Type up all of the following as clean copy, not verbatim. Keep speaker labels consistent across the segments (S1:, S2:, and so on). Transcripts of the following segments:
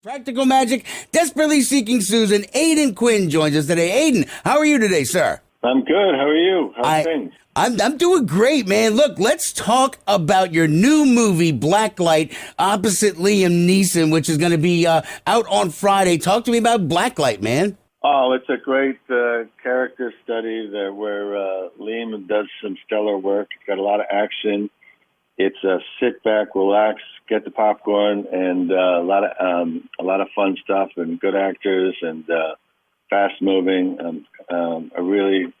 S1: Practical Magic, desperately seeking Susan. Aidan Quinn joins us today. Aidan, how are you today, sir?
S2: I'm good. How are you? How's things?
S1: I'm doing great, man. Look, let's talk about your new movie, Blacklight, opposite Liam Neeson, which is going to be out on Friday. Talk to me about Blacklight, man.
S2: Oh, it's a great character study there where Liam does some stellar work. It's got a lot of action. It's a sit back, relax, get the popcorn, and a lot of fun stuff and good actors and fast moving. A really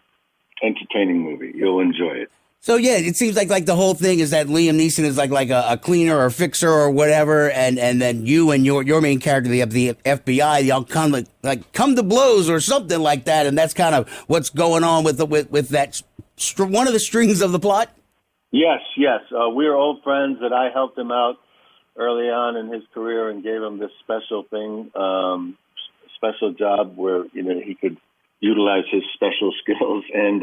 S2: entertaining movie. You'll enjoy it.
S1: So yeah, it seems like the whole thing is that Liam Neeson is like a cleaner or fixer or whatever, and then you and your main character, the FBI, y'all come to blows or something like that, and that's kind of what's going on with that one of the strings of the plot.
S2: Yes. We're old friends that I helped him out early on in his career and gave him this special thing, special job where, he could utilize his special skills. And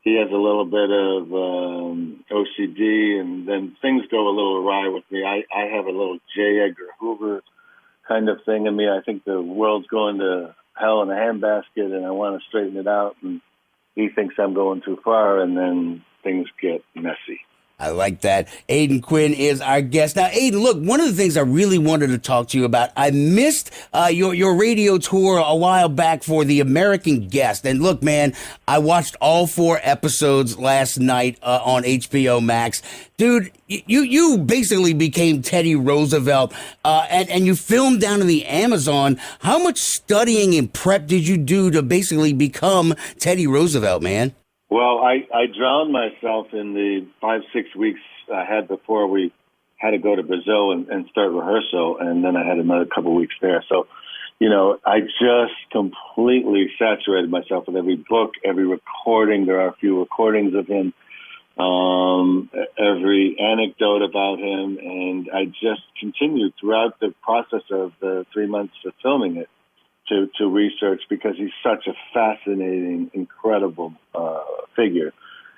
S2: he has a little bit of OCD, and then things go a little awry with me. I have a little J. Edgar Hoover kind of thing in me. I think the world's going to hell in a handbasket, and I want to straighten it out. And he thinks I'm going too far, and then things get messy.
S1: I like that. Aidan Quinn is our guest. Now, Aidan, look, one of the things I really wanted to talk to you about, I missed your radio tour a while back for The American Guest. And look, man, I watched all 4 episodes last night on HBO Max. Dude, you basically became Teddy Roosevelt, and you filmed down in the Amazon. How much studying and prep did you do to basically become Teddy Roosevelt, man?
S2: Well, I drowned myself in the 5-6 weeks I had before we had to go to Brazil and start rehearsal, and then I had another couple of weeks there. So, I just completely saturated myself with every book, every recording. There are a few recordings of him, every anecdote about him, and I just continued throughout the process of the 3 months of filming it to research, because he's such a fascinating, incredible figure.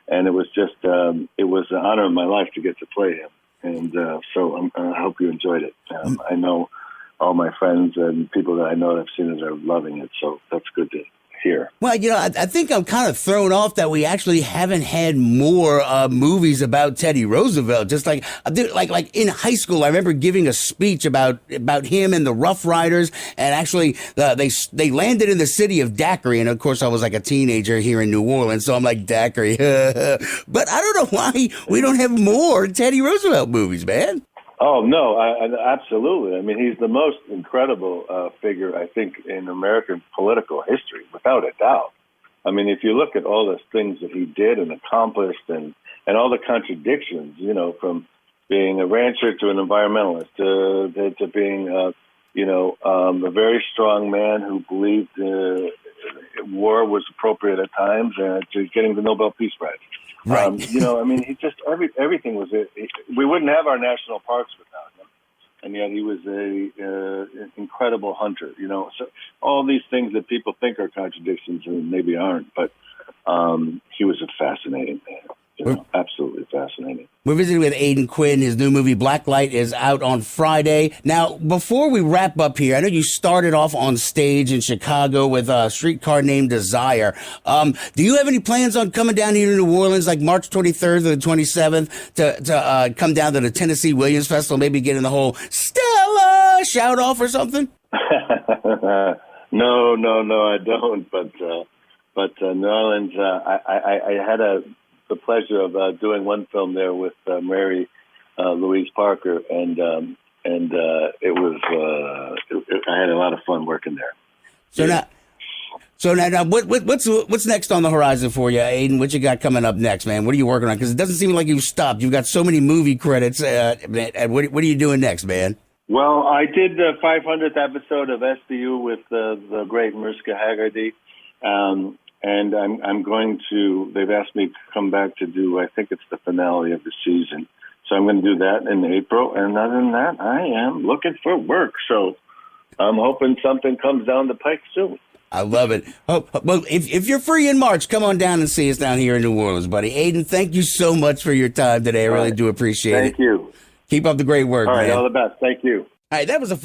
S2: And it was just, it was an honor in my life to get to play him. And so I hope you enjoyed it. I know all my friends and people that I know that have seen it are loving it. So that's good to hear.
S1: Well, I think I'm kind of thrown off that we actually haven't had more movies about Teddy Roosevelt. Just like in high school, I remember giving a speech about him and the Rough Riders, and actually they landed in the city of Daiquiri, and of course I was like a teenager here in New Orleans, so I'm like Daiquiri. But I don't know why we don't have more Teddy Roosevelt movies, man.
S2: Oh, no, absolutely. I mean, he's the most incredible figure, I think, in American political history, without a doubt. I mean, if you look at all the things that he did and accomplished and all the contradictions, from being a rancher to an environmentalist to being, a very strong man who believed war was appropriate at times, to getting the Nobel Peace Prize.
S1: Right.
S2: He just everything was it. We wouldn't have our national parks without him, and yet he was an incredible hunter. So all these things that people think are contradictions and maybe aren't, but he was a fascinating man. Absolutely fascinating.
S1: We're visiting with Aidan Quinn. His new movie, Blacklight, is out on Friday. Now, before we wrap up here, I know you started off on stage in Chicago with a Streetcar Named Desire. Do you have any plans on coming down here to New Orleans, like March 23rd or the 27th, to come down to the Tennessee Williams Festival, maybe get in the whole Stella shout off or something?
S2: No, I don't. But New Orleans, I had the pleasure of doing one film there with Mary Louise Parker, and it was I had a lot of fun working there.
S1: So now, what's next on the horizon for you, Aidan? What you got coming up next, man? What are you working on? Because it doesn't seem like you've stopped. You've got so many movie credits. What are you doing next, man?
S2: Well, I did the 500th episode of SVU with the great Mariska Hargitay. And I'm going to, they've asked me to come back to do, I think it's the finale of the season. So I'm going to do that in April. And other than that, I am looking for work. So I'm hoping something comes down the pike soon.
S1: I love it. Oh, well, if you're free in March, come on down and see us down here in New Orleans, buddy. Aidan, thank you so much for your time today. I really do appreciate it.
S2: Thank you.
S1: Keep up the great work, man.
S2: All right, all the best. Thank you.
S1: All right, that was a